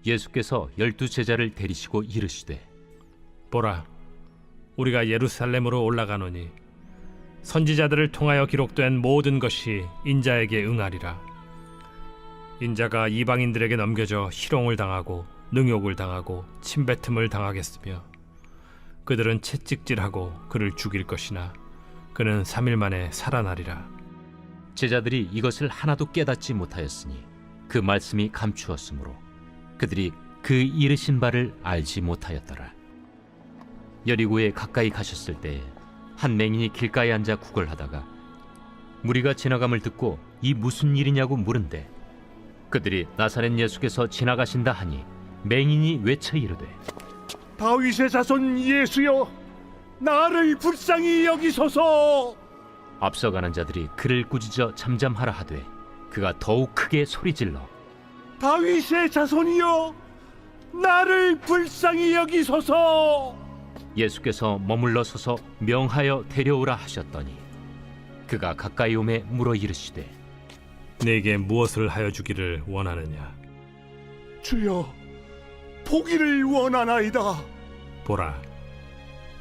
예수께서 12 제자를 데리시고 이르시되 보라, 우리가 예루살렘으로 올라가노니 선지자들을 통하여 기록된 모든 것이 인자에게 응하리라. 인자가 이방인들에게 넘겨져 희롱을 당하고 능욕을 당하고 침뱉음을 당하겠으며 그들은 채찍질하고 그를 죽일 것이나 그는 3일 만에 살아나리라. 제자들이 이것을 하나도 깨닫지 못하였으니 그 말씀이 감추었으므로 그들이 그 이르신 바를 알지 못하였더라. 여리고에 가까이 가셨을 때에 한 맹인이 길가에 앉아 구걸하다가 무리가 지나감을 듣고 이 무슨 일이냐고 물은데 그들이 나사렛 예수께서 지나가신다 하니 맹인이 외쳐 이르되 다윗의 자손 예수여, 나를 불쌍히 여기소서. 앞서가는 자들이 그를 꾸짖어 잠잠하라 하되 그가 더욱 크게 소리질러 다윗의 자손이여, 나를 불쌍히 여기소서. 예수께서 머물러 서서 명하여 데려오라 하셨더니 그가 가까이 오매 물어 이르시되 네게 무엇을 하여 주기를 원하느냐? 주여, 보기를 원하나이다. 보라,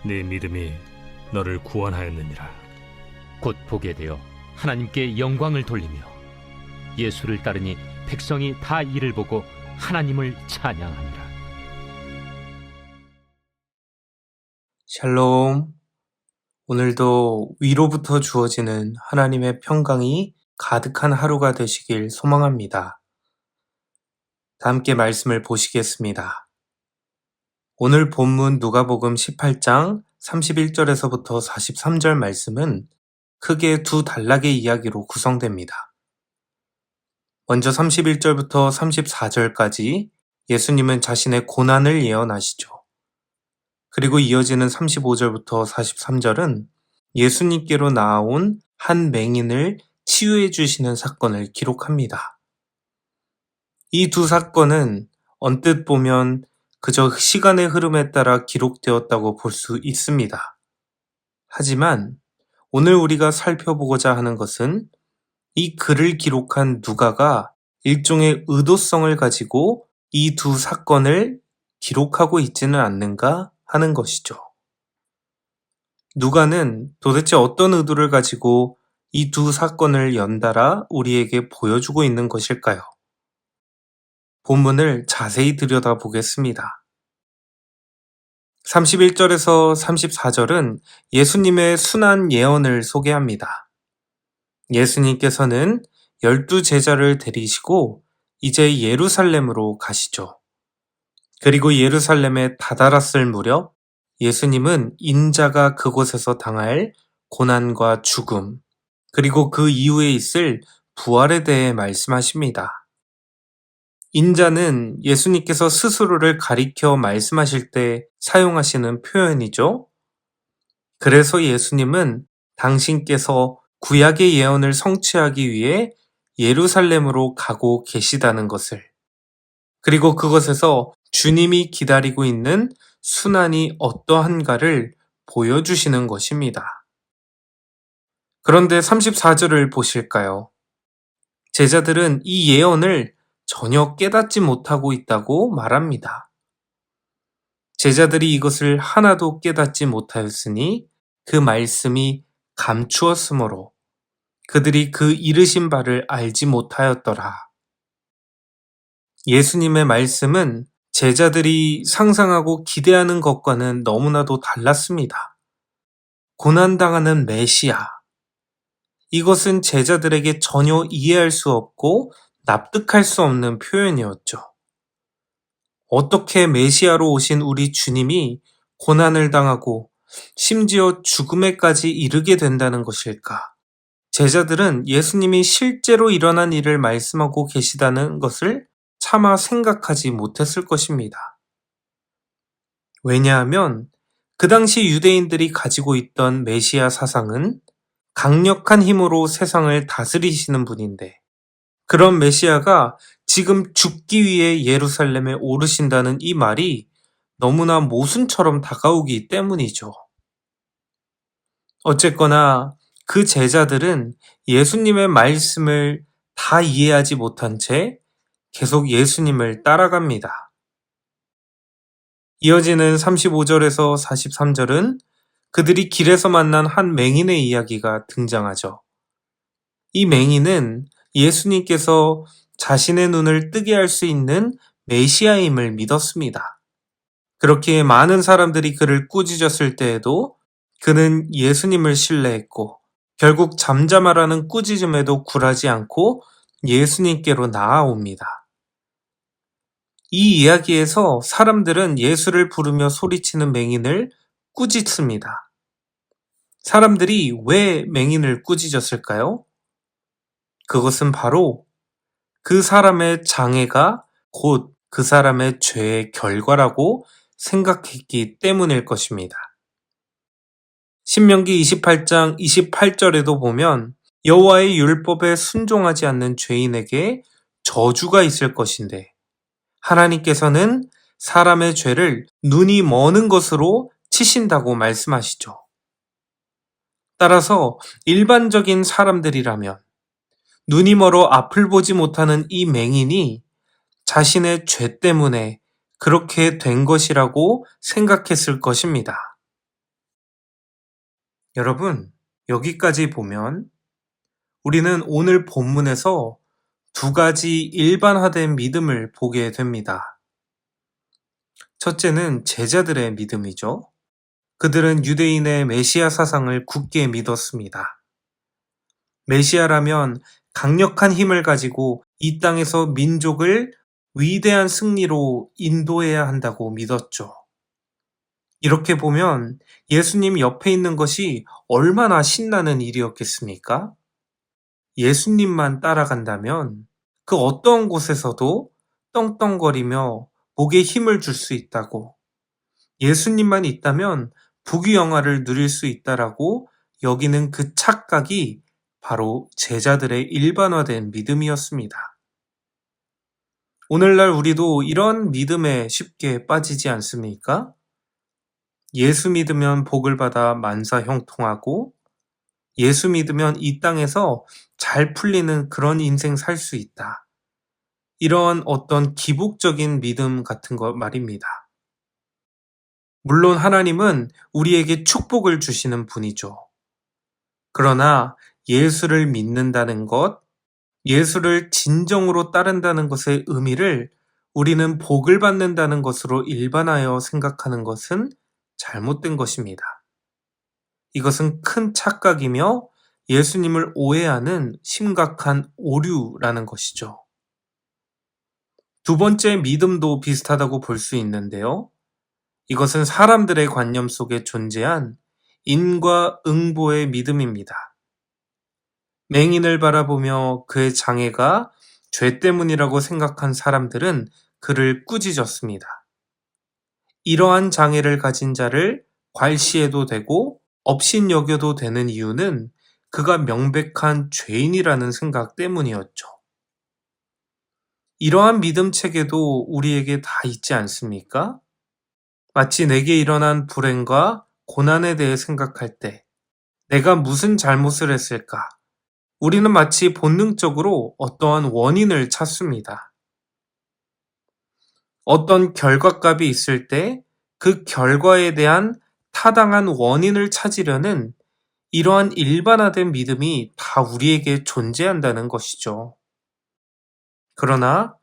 네 믿음이 너를 구원하였느니라. 곧 보게 되어 하나님께 영광을 돌리며 예수를 따르니 백성이 다 이를 보고 하나님을 찬양하니라. 샬롬. 오늘도 위로부터 주어지는 하나님의 평강이 가득한 하루가 되시길 소망합니다. 다 함께 말씀을 보시겠습니다. 오늘 본문 누가복음 18장 31절에서부터 43절 말씀은 크게 두 단락의 이야기로 구성됩니다. 먼저 31절부터 34절까지 예수님은 자신의 고난을 예언하시죠. 그리고 이어지는 35절부터 43절은 예수님께로 나아온 한 맹인을 치유해 주시는 사건을 기록합니다. 이 두 사건은 언뜻 보면 그저 시간의 흐름에 따라 기록되었다고 볼 수 있습니다. 하지만 오늘 우리가 살펴보고자 하는 것은 이 글을 기록한 누가가 일종의 의도성을 가지고 이 두 사건을 기록하고 있지는 않는가 하는 것이죠. 누가는 도대체 어떤 의도를 가지고 이 두 사건을 연달아 우리에게 보여주고 있는 것일까요? 본문을 자세히 들여다보겠습니다. 31절에서 34절은 예수님의 순한 예언을 소개합니다. 예수님께서는 12 제자를 데리시고 이제 예루살렘으로 가시죠. 그리고 예루살렘에 다다랐을 무렵 예수님은 인자가 그곳에서 당할 고난과 죽음, 그리고 그 이후에 있을 부활에 대해 말씀하십니다. 인자는 예수님께서 스스로를 가리켜 말씀하실 때 사용하시는 표현이죠. 그래서 예수님은 당신께서 구약의 예언을 성취하기 위해 예루살렘으로 가고 계시다는 것을, 그리고 그것에서 주님이 기다리고 있는 순환이 어떠한가를 보여주시는 것입니다. 그런데 34절을 보실까요? 제자들은 이 예언을 전혀 깨닫지 못하고 있다고 말합니다. 제자들이 이것을 하나도 깨닫지 못하였으니 그 말씀이 감추었으므로 그들이 그 이르신 바를 알지 못하였더라. 예수님의 말씀은 제자들이 상상하고 기대하는 것과는 너무나도 달랐습니다. 고난당하는 메시아. 이것은 제자들에게 전혀 이해할 수 없고 납득할 수 없는 표현이었죠. 어떻게 메시아로 오신 우리 주님이 고난을 당하고 심지어 죽음에까지 이르게 된다는 것일까? 제자들은 예수님이 실제로 일어난 일을 말씀하고 계시다는 것을 차마 생각하지 못했을 것입니다. 왜냐하면 그 당시 유대인들이 가지고 있던 메시아 사상은 강력한 힘으로 세상을 다스리시는 분인데 그런 메시아가 지금 죽기 위해 예루살렘에 오르신다는 이 말이 너무나 모순처럼 다가오기 때문이죠. 어쨌거나 그 제자들은 예수님의 말씀을 다 이해하지 못한 채 계속 예수님을 따라갑니다. 이어지는 35절에서 43절은 그들이 길에서 만난 한 맹인의 이야기가 등장하죠. 이 맹인은 예수님께서 자신의 눈을 뜨게 할 수 있는 메시아임을 믿었습니다. 그렇기에 많은 사람들이 그를 꾸짖었을 때에도 그는 예수님을 신뢰했고 결국 잠잠하라는 꾸짖음에도 굴하지 않고 예수님께로 나아옵니다. 이 이야기에서 사람들은 예수를 부르며 소리치는 맹인을 꾸짖습니다. 사람들이 왜 맹인을 꾸짖었을까요? 그것은 바로 그 사람의 장애가 곧 그 사람의 죄의 결과라고 생각했기 때문일 것입니다. 신명기 28장 28절에도 보면 여호와의 율법에 순종하지 않는 죄인에게 저주가 있을 것인데 하나님께서는 사람의 죄를 눈이 머는 것으로 치신다고 말씀하시죠. 따라서 일반적인 사람들이라면 눈이 멀어 앞을 보지 못하는 이 맹인이 자신의 죄 때문에 그렇게 된 것이라고 생각했을 것입니다. 여러분, 여기까지 보면 우리는 오늘 본문에서 두 가지 일반화된 믿음을 보게 됩니다. 첫째는 제자들의 믿음이죠. 그들은 유대인의 메시아 사상을 굳게 믿었습니다. 메시아라면 강력한 힘을 가지고 이 땅에서 민족을 위대한 승리로 인도해야 한다고 믿었죠. 이렇게 보면 예수님 옆에 있는 것이 얼마나 신나는 일이었겠습니까? 예수님만 따라간다면 그 어떤 곳에서도 떵떵거리며 목에 힘을 줄 수 있다고, 예수님만 있다면 부귀영화를 누릴 수 있다라고 여기는 그 착각이 바로 제자들의 일반화된 믿음이었습니다. 오늘날 우리도 이런 믿음에 쉽게 빠지지 않습니까? 예수 믿으면 복을 받아 만사형통하고 예수 믿으면 이 땅에서 잘 풀리는 그런 인생 살 수 있다. 이런 어떤 기복적인 믿음 같은 거 말입니다. 물론 하나님은 우리에게 축복을 주시는 분이죠. 그러나 예수를 믿는다는 것, 예수를 진정으로 따른다는 것의 의미를 우리는 복을 받는다는 것으로 일반하여 생각하는 것은 잘못된 것입니다. 이것은 큰 착각이며 예수님을 오해하는 심각한 오류라는 것이죠. 두 번째 믿음도 비슷하다고 볼 수 있는데요. 이것은 사람들의 관념 속에 존재한 인과응보의 믿음입니다. 맹인을 바라보며 그의 장애가 죄 때문이라고 생각한 사람들은 그를 꾸짖었습니다. 이러한 장애를 가진 자를 괄시해도 되고 업신여겨도 되는 이유는 그가 명백한 죄인이라는 생각 때문이었죠. 이러한 믿음 체계도 우리에게 다 있지 않습니까? 마치 내게 일어난 불행과 고난에 대해 생각할 때 내가 무슨 잘못을 했을까? 우리는 마치 본능적으로 어떠한 원인을 찾습니다. 어떤 결과값이 있을 때 그 결과에 대한 타당한 원인을 찾으려는 이러한 일반화된 믿음이 다 우리에게 존재한다는 것이죠. 그러나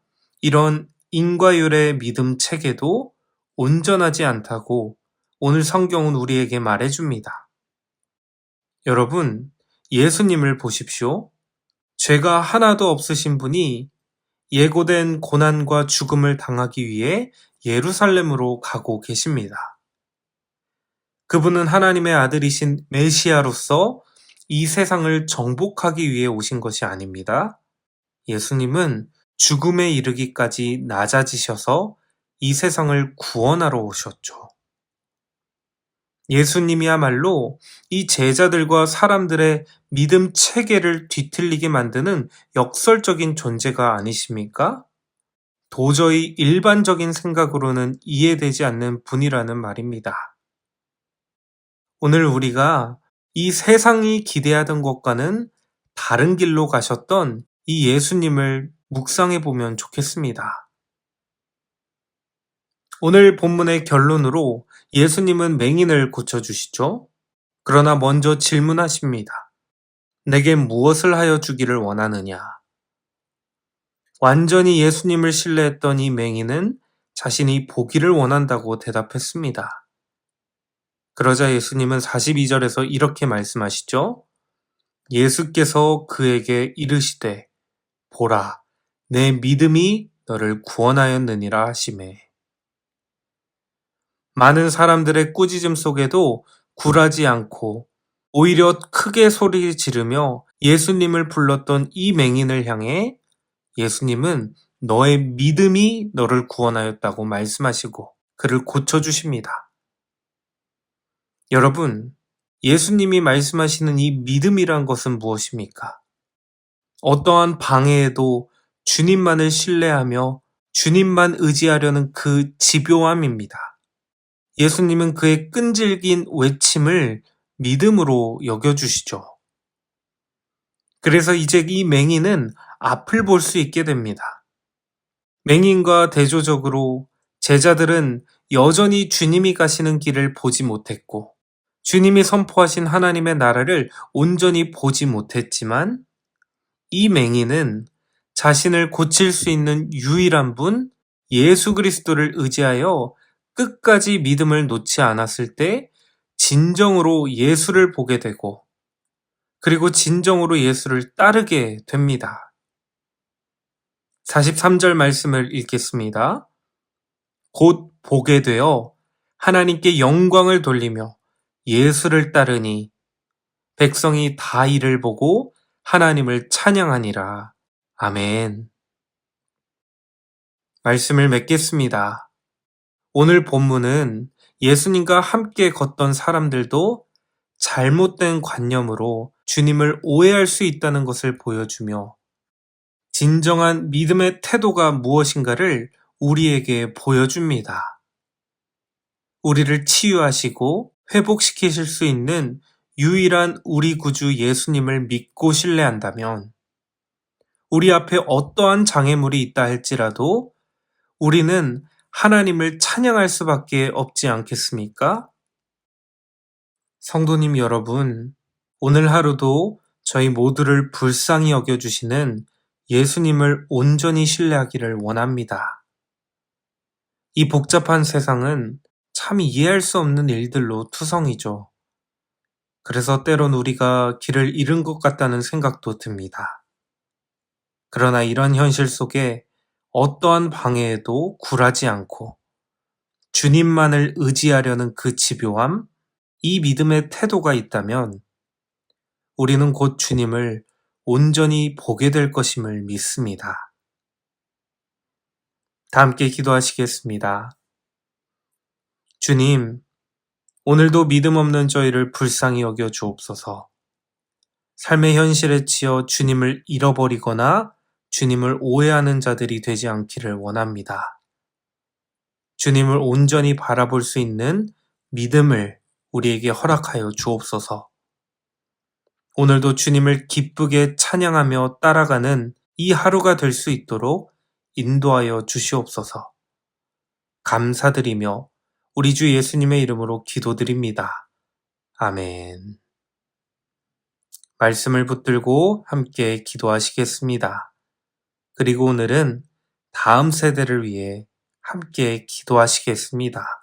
이런 인과율의 믿음 체계도 온전하지 않다고 오늘 성경은 우리에게 말해줍니다. 여러분, 예수님을 보십시오. 죄가 하나도 없으신 분이 예고된 고난과 죽음을 당하기 위해 예루살렘으로 가고 계십니다. 그분은 하나님의 아들이신 메시아로서 이 세상을 정복하기 위해 오신 것이 아닙니다. 예수님은 죽음에 이르기까지 낮아지셔서 이 세상을 구원하러 오셨죠. 예수님이야말로 이 제자들과 사람들의 믿음 체계를 뒤틀리게 만드는 역설적인 존재가 아니십니까? 도저히 일반적인 생각으로는 이해되지 않는 분이라는 말입니다. 오늘 우리가 이 세상이 기대하던 것과는 다른 길로 가셨던 이 예수님을 묵상해 보면 좋겠습니다. 오늘 본문의 결론으로 예수님은 맹인을 고쳐주시죠. 그러나 먼저 질문하십니다. 내게 무엇을 하여 주기를 원하느냐? 완전히 예수님을 신뢰했던 이 맹인은 자신이 보기를 원한다고 대답했습니다. 그러자 예수님은 42절에서 이렇게 말씀하시죠. 예수께서 그에게 이르시되 보라, 내 믿음이 너를 구원하였느니라 하시매. 많은 사람들의 꾸짖음 속에도 굴하지 않고 오히려 크게 소리 지르며 예수님을 불렀던 이 맹인을 향해 예수님은 너의 믿음이 너를 구원하였다고 말씀하시고 그를 고쳐주십니다. 여러분, 예수님이 말씀하시는 이 믿음이란 것은 무엇입니까? 어떠한 방해에도 주님만을 신뢰하며 주님만 의지하려는 그 집요함입니다. 예수님은 그의 끈질긴 외침을 믿음으로 여겨주시죠. 그래서 이제 이 맹인은 앞을 볼 수 있게 됩니다. 맹인과 대조적으로 제자들은 여전히 주님이 가시는 길을 보지 못했고 주님이 선포하신 하나님의 나라를 온전히 보지 못했지만 이 맹인은 자신을 고칠 수 있는 유일한 분 예수 그리스도를 의지하여 끝까지 믿음을 놓지 않았을 때 진정으로 예수를 보게 되고 그리고 진정으로 예수를 따르게 됩니다. 43절 말씀을 읽겠습니다. 곧 보게 되어 하나님께 영광을 돌리며 예수를 따르니 백성이 다 이를 보고 하나님을 찬양하니라. 아멘. 말씀을 맺겠습니다. 오늘 본문은 예수님과 함께 걷던 사람들도 잘못된 관념으로 주님을 오해할 수 있다는 것을 보여주며 진정한 믿음의 태도가 무엇인가를 우리에게 보여줍니다. 우리를 치유하시고 회복시키실 수 있는 유일한 우리 구주 예수님을 믿고 신뢰한다면 우리 앞에 어떠한 장애물이 있다 할지라도 우리는 하나님을 찬양할 수밖에 없지 않겠습니까? 성도님 여러분, 오늘 하루도 저희 모두를 불쌍히 여겨주시는 예수님을 온전히 신뢰하기를 원합니다. 이 복잡한 세상은 참 이해할 수 없는 일들로 투성이죠. 그래서 때론 우리가 길을 잃은 것 같다는 생각도 듭니다. 그러나 이런 현실 속에 어떠한 방해에도 굴하지 않고 주님만을 의지하려는 그 집요함, 이 믿음의 태도가 있다면 우리는 곧 주님을 온전히 보게 될 것임을 믿습니다. 다 함께 기도하시겠습니다. 주님, 오늘도 믿음 없는 저희를 불쌍히 여겨 주옵소서. 삶의 현실에 치여 주님을 잃어버리거나 주님을 오해하는 자들이 되지 않기를 원합니다. 주님을 온전히 바라볼 수 있는 믿음을 우리에게 허락하여 주옵소서. 오늘도 주님을 기쁘게 찬양하며 따라가는 이 하루가 될 수 있도록 인도하여 주시옵소서. 감사드리며 우리 주 예수님의 이름으로 기도드립니다. 아멘. 말씀을 붙들고 함께 기도하시겠습니다. 그리고 오늘은 다음 세대를 위해 함께 기도하시겠습니다.